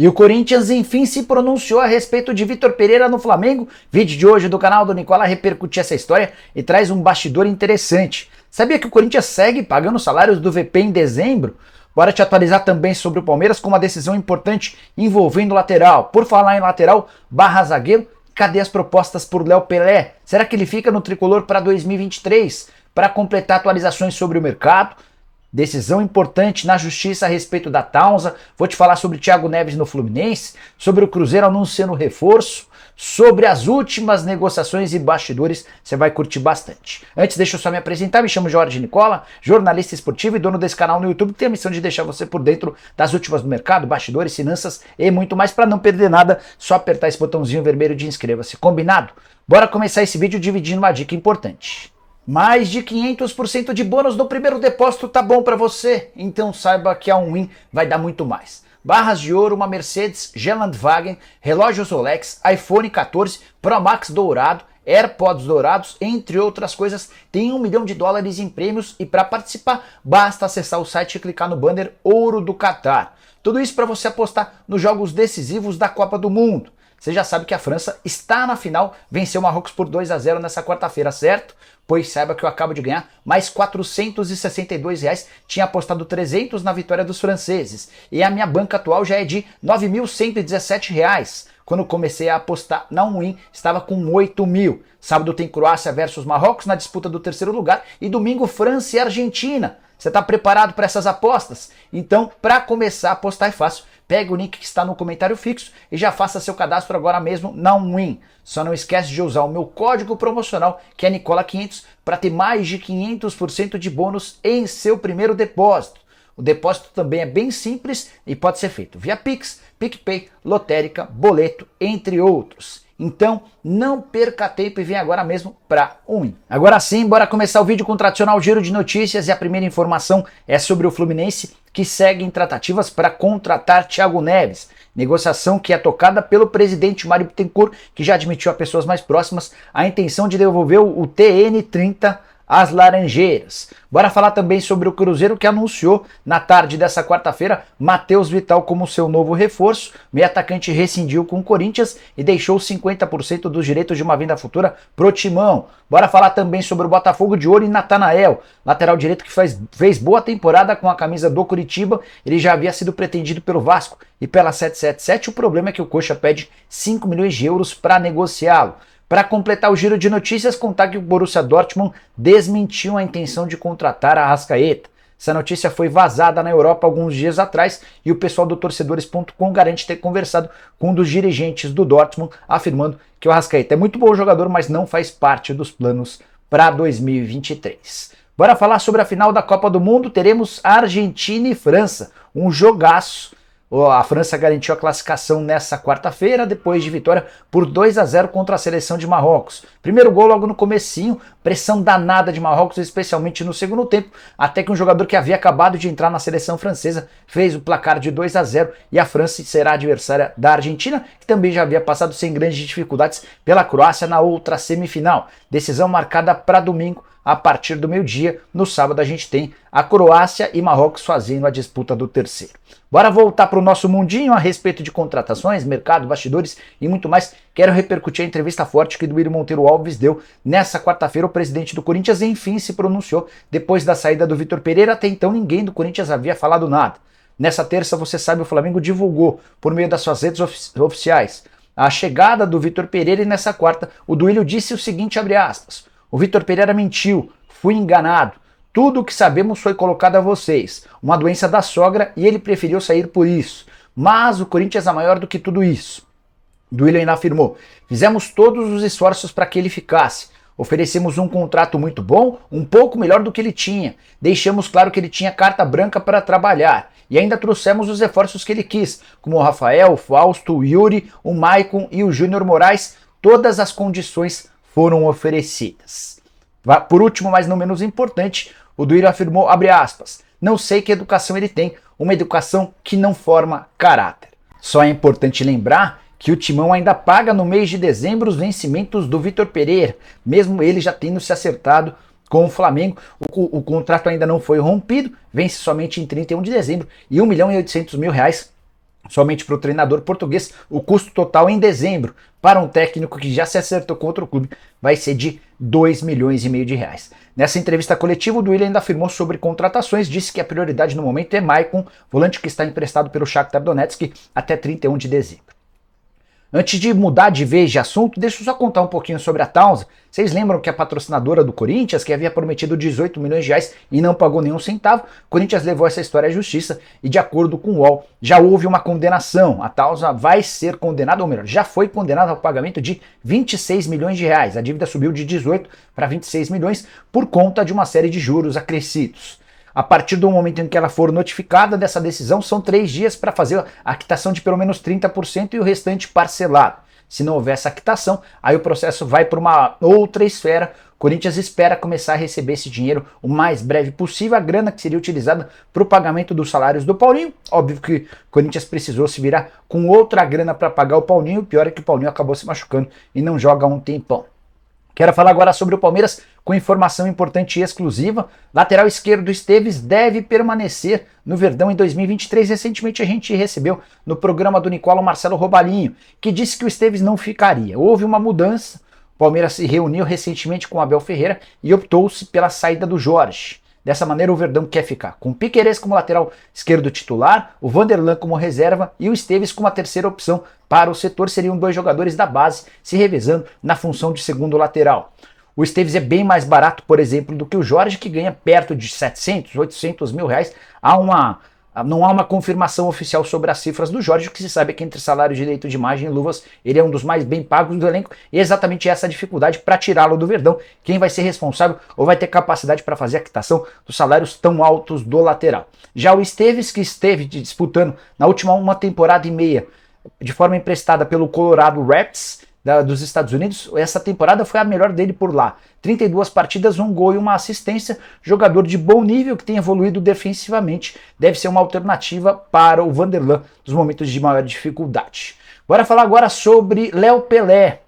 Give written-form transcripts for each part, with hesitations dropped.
E o Corinthians enfim se pronunciou a respeito de Vitor Pereira no Flamengo. Vídeo de hoje do canal do Nicola repercute essa história e traz um bastidor interessante. Sabia que o Corinthians segue pagando salários do VP em dezembro? Bora te atualizar também sobre o Palmeiras com uma decisão importante envolvendo o lateral. Por falar em lateral barra zagueiro, cadê as propostas por Léo Pelé? Será que ele fica no tricolor para 2023? Para completar atualizações sobre o mercado, decisão importante na justiça a respeito da Taunza. Vou te falar sobre Thiago Neves no Fluminense, sobre o Cruzeiro anunciando reforço, sobre as últimas negociações e bastidores. Você vai curtir bastante. Antes, deixa eu só me apresentar. Me chamo Jorge Nicola, jornalista esportivo e dono desse canal no YouTube, que tem a missão de deixar você por dentro das últimas do mercado, bastidores, finanças e muito mais. Para não perder nada, só apertar esse botãozinho vermelho de inscreva-se. Combinado? Bora começar esse vídeo dividindo uma dica importante. Mais de 500% de bônus no primeiro depósito tá bom para você? Então saiba que a Win vai dar muito mais. Barras de ouro, uma Mercedes Gelandwagen, relógios Rolex, iPhone 14, Pro Max dourado, AirPods dourados, entre outras coisas. Tem $1 milhão em prêmios e para participar basta acessar o site e clicar no banner Ouro do Catar. Tudo isso para você apostar nos jogos decisivos da Copa do Mundo. Você já sabe que a França está na final, venceu o Marrocos por 2-0 nessa quarta-feira, certo? Pois saiba que eu acabo de ganhar mais R$462, tinha apostado 300 na vitória dos franceses. E a minha banca atual já é de R$9.117. Quando comecei a apostar na Win, estava com 8 mil. Sábado tem Croácia versus Marrocos na disputa do terceiro lugar e domingo França e Argentina. Você está preparado para essas apostas? Então, para começar a apostar é fácil. Pega o link que está no comentário fixo e já faça seu cadastro agora mesmo na Win. Só não esquece de usar o meu código promocional, que é Nicola500, para ter mais de 500% de bônus em seu primeiro depósito. O depósito também é bem simples e pode ser feito via Pix, PicPay, lotérica, boleto, entre outros. Então, não perca tempo e vem agora mesmo para Win. Agora sim, bora começar o vídeo com o tradicional giro de notícias e a primeira informação é sobre o Fluminense, que segue em tratativas para contratar Thiago Neves. Negociação que é tocada pelo presidente Mário Bittencourt, que já admitiu a pessoas mais próximas a intenção de devolver o TN30 às Laranjeiras. Bora falar também sobre o Cruzeiro, que anunciou na tarde dessa quarta-feira Matheus Vital como seu novo reforço. Meio atacante rescindiu com o Corinthians e deixou 50% dos direitos de uma venda futura pro Timão. Bora falar também sobre o Botafogo de Ouro e Natanael, lateral direito que fez boa temporada com a camisa do Curitiba. Ele já havia sido pretendido pelo Vasco e pela 777. O problema é que o Coxa pede 5 milhões de euros para negociá-lo. Para completar o giro de notícias, contar que o Borussia Dortmund desmentiu a intenção de contratar a Arrascaeta. Essa notícia foi vazada na Europa alguns dias atrás e o pessoal do torcedores.com garante ter conversado com um dos dirigentes do Dortmund, afirmando que o Arrascaeta é muito bom jogador, mas não faz parte dos planos para 2023. Bora falar sobre a final da Copa do Mundo. Teremos Argentina e França, um jogaço. A França garantiu a classificação nessa quarta-feira, depois de vitória por 2-0 contra a seleção de Marrocos. Primeiro gol logo no comecinho, pressão danada de Marrocos, especialmente no segundo tempo, até que um jogador que havia acabado de entrar na seleção francesa fez o placar de 2-0 e a França será adversária da Argentina, que também já havia passado sem grandes dificuldades pela Croácia na outra semifinal. Decisão marcada para domingo, a partir do meio-dia. No sábado a gente tem a Croácia e Marrocos fazendo a disputa do terceiro. Bora voltar para o nosso mundinho a respeito de contratações, mercado, bastidores e muito mais. Quero repercutir a entrevista forte que Duílio Monteiro Alves deu nessa quarta-feira. O presidente do Corinthians enfim se pronunciou depois da saída do Vitor Pereira. Até então ninguém do Corinthians havia falado nada. Nessa terça, você sabe, o Flamengo divulgou por meio das suas redes oficiais a chegada do Vitor Pereira e nessa quarta o Duílio disse o seguinte, abre aspas: o Vitor Pereira mentiu, fui enganado. Tudo o que sabemos foi colocado a vocês. Uma doença da sogra e ele preferiu sair por isso. Mas o Corinthians é maior do que tudo isso. Duílio ainda afirmou: fizemos todos os esforços para que ele ficasse. Oferecemos um contrato muito bom, um pouco melhor do que ele tinha. Deixamos claro que ele tinha carta branca para trabalhar. E ainda trouxemos os reforços que ele quis, como o Rafael, o Fausto, o Yuri, o Maicon e o Júnior Moraes. Todas as condições foram oferecidas. Por último, mas não menos importante, o Duílio afirmou, abre aspas, não sei que educação ele tem, uma educação que não forma caráter. Só é importante lembrar que o Timão ainda paga no mês de dezembro os vencimentos do Vitor Pereira, mesmo ele já tendo se acertado com o Flamengo. O contrato ainda não foi rompido, vence somente em 31 de dezembro e R$1.800.000 Somente para o treinador português, o custo total em dezembro para um técnico que já se acertou com outro clube vai ser de 2,5 milhões de reais. Nessa entrevista coletiva, o Duílio ainda afirmou sobre contratações, disse que a prioridade no momento é Maicon, volante que está emprestado pelo Shakhtar Donetsk até 31 de dezembro. Antes de mudar de vez de assunto, deixa eu só contar um pouquinho sobre a Townsend. Vocês lembram que a patrocinadora do Corinthians, que havia prometido 18 milhões de reais e não pagou nenhum centavo, o Corinthians levou essa história à justiça e, de acordo com o UOL, já houve uma condenação. A Townsend vai ser condenada, ou melhor, já foi condenada ao pagamento de 26 milhões de reais. A dívida subiu de 18 para 26 milhões por conta de uma série de juros acrescidos. A partir do momento em que ela for notificada dessa decisão, são 3 dias para fazer a quitação de pelo menos 30% e o restante parcelado. Se não houver essa quitação, aí o processo vai para uma outra esfera. O Corinthians espera começar a receber esse dinheiro o mais breve possível, a grana que seria utilizada para o pagamento dos salários do Paulinho. Óbvio que o Corinthians precisou se virar com outra grana para pagar o Paulinho, o pior é que o Paulinho acabou se machucando e não joga há um tempão. Quero falar agora sobre o Palmeiras com informação importante e exclusiva. Lateral esquerdo Esteves deve permanecer no Verdão em 2023. Recentemente a gente recebeu no programa do Nicola o Marcelo Robalinho, que disse que o Esteves não ficaria. Houve uma mudança, o Palmeiras se reuniu recentemente com o Abel Ferreira e optou-se pela saída do Jorge. Dessa maneira o Verdão quer ficar com o Piquerez como lateral esquerdo titular, o Vanderlan como reserva e o Esteves como a terceira opção para o setor. Seriam 2 jogadores da base se revezando na função de segundo lateral. O Esteves é bem mais barato, por exemplo, do que o Jorge, que ganha perto de 700, 800 mil reais. Não há uma confirmação oficial sobre as cifras do Jorge. O que se sabe é que entre salário, direito de imagem e luvas, ele é um dos mais bem pagos do elenco. E é exatamente essa a dificuldade para tirá-lo do Verdão. Quem vai ser responsável ou vai ter capacidade para fazer a quitação dos salários tão altos do lateral. Já o Esteves, que esteve disputando na última uma temporada e meia de forma emprestada pelo Colorado Rapids dos Estados Unidos, essa temporada foi a melhor dele por lá. 32 partidas, 1 gol e 1 assistência, jogador de bom nível que tem evoluído defensivamente, deve ser uma alternativa para o Vanderlan nos momentos de maior dificuldade. Bora falar agora sobre Léo Pelé.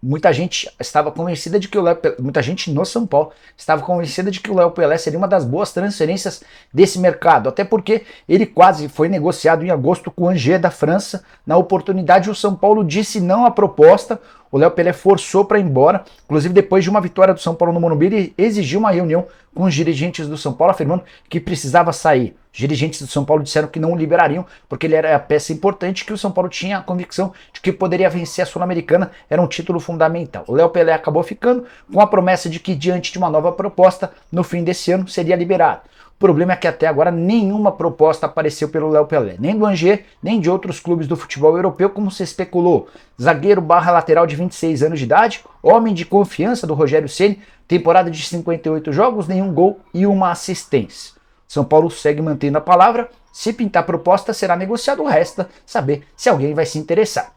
Muita gente estava convencida de que muita gente no São Paulo estava convencida de que o Léo Pelé seria uma das boas transferências desse mercado, até porque ele quase foi negociado em agosto com o Angers da França. Na oportunidade, o São Paulo disse não à proposta. O Léo Pelé forçou para ir embora, inclusive depois de uma vitória do São Paulo no Morumbi, ele exigiu uma reunião com os dirigentes do São Paulo, afirmando que precisava sair. Os dirigentes do São Paulo disseram que não o liberariam, porque ele era a peça importante, que o São Paulo tinha a convicção de que poderia vencer a Sul-Americana, era um título fundamental. O Léo Pelé acabou ficando com a promessa de que, diante de uma nova proposta, no fim desse ano seria liberado. O problema é que até agora nenhuma proposta apareceu pelo Léo Pelé, nem do Angers, nem de outros clubes do futebol europeu, como se especulou. Zagueiro barra lateral de 26 anos de idade, homem de confiança do Rogério Ceni, temporada de 58 jogos, nenhum gol e 1 assistência. São Paulo segue mantendo a palavra, se pintar proposta será negociado, resta saber se alguém vai se interessar.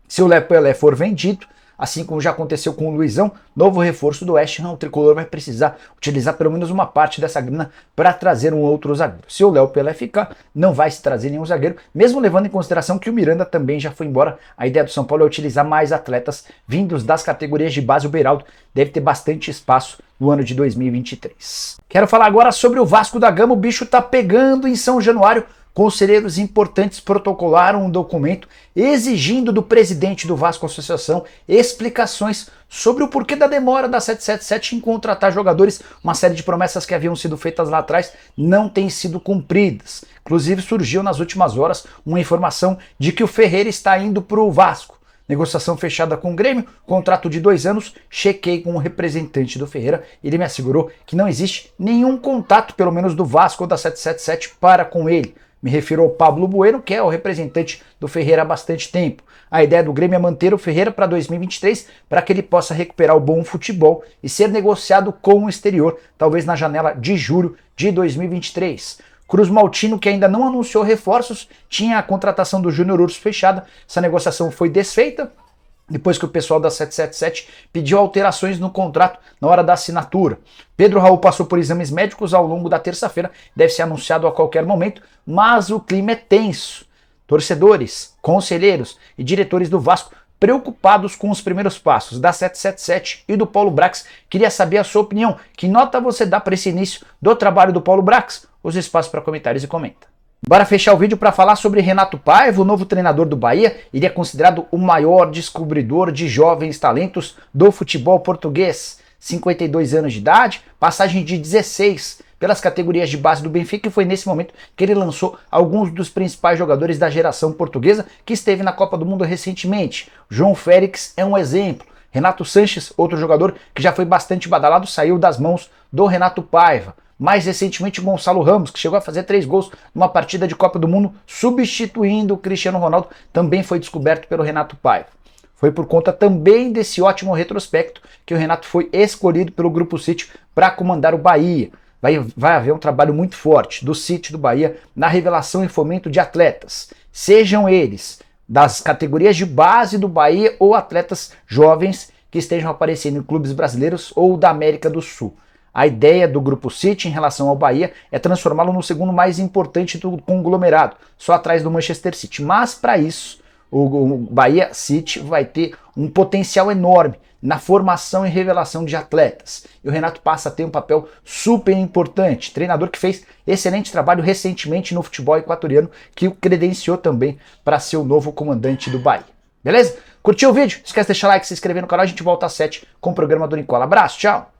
Se o Léo Pelé for vendido, assim como já aconteceu com o Luizão, novo reforço do West Ham, o tricolor vai precisar utilizar pelo menos uma parte dessa grana para trazer um outro zagueiro. Se o Léo Pelé ficar, não vai se trazer nenhum zagueiro, mesmo levando em consideração que o Miranda também já foi embora. A ideia do São Paulo é utilizar mais atletas vindos das categorias de base. O Beraldo deve ter bastante espaço no ano de 2023. Quero falar agora sobre o Vasco da Gama. O bicho tá pegando em São Januário. Conselheiros importantes protocolaram um documento exigindo do presidente do Vasco Associação explicações sobre o porquê da demora da 777 em contratar jogadores. Uma série de promessas que haviam sido feitas lá atrás não têm sido cumpridas. Inclusive surgiu nas últimas horas uma informação de que o Ferreira está indo para o Vasco. Negociação fechada com o Grêmio, contrato de 2 anos, chequei com o representante do Ferreira, ele me assegurou que não existe nenhum contato, pelo menos do Vasco ou da 777, para com ele. Me refiro ao Pablo Bueno, que é o representante do Ferreira há bastante tempo. A ideia do Grêmio é manter o Ferreira para 2023, para que ele possa recuperar o bom futebol e ser negociado com o exterior, talvez na janela de julho de 2023. Cruz Maltino, que ainda não anunciou reforços, tinha a contratação do Júnior Urso fechada. Essa negociação foi desfeita depois que o pessoal da 777 pediu alterações no contrato na hora da assinatura. Pedro Raul passou por exames médicos ao longo da terça-feira, deve ser anunciado a qualquer momento, mas o clima é tenso. Torcedores, conselheiros e diretores do Vasco preocupados com os primeiros passos da 777 e do Paulo Brax. Queria saber a sua opinião. Que nota você dá para esse início do trabalho do Paulo Brax? Os espaços para comentários e comenta. Bora fechar o vídeo para falar sobre Renato Paiva, o novo treinador do Bahia. Ele é considerado o maior descobridor de jovens talentos do futebol português. 52 anos de idade, passagem de 16 pelas categorias de base do Benfica, e foi nesse momento que ele lançou alguns dos principais jogadores da geração portuguesa que esteve na Copa do Mundo recentemente. João Félix é um exemplo. Renato Sanches, outro jogador que já foi bastante badalado, saiu das mãos do Renato Paiva. Mais recentemente, Gonçalo Ramos, que chegou a fazer 3 gols numa partida de Copa do Mundo, substituindo o Cristiano Ronaldo, também foi descoberto pelo Renato Paiva. Foi por conta também desse ótimo retrospecto que o Renato foi escolhido pelo Grupo City para comandar o Bahia. Vai haver um trabalho muito forte do City do Bahia na revelação e fomento de atletas, sejam eles das categorias de base do Bahia ou atletas jovens que estejam aparecendo em clubes brasileiros ou da América do Sul. A ideia do Grupo City em relação ao Bahia é transformá-lo no segundo mais importante do conglomerado, só atrás do Manchester City. Mas para isso, o Bahia City vai ter um potencial enorme na formação e revelação de atletas. E o Renato passa a ter um papel super importante. Treinador que fez excelente trabalho recentemente no futebol equatoriano, que o credenciou também para ser o novo comandante do Bahia. Beleza? Curtiu o vídeo? Não esquece de deixar like, se inscrever no canal. A gente volta às 7 com o programa do Nicola. Abraço, tchau!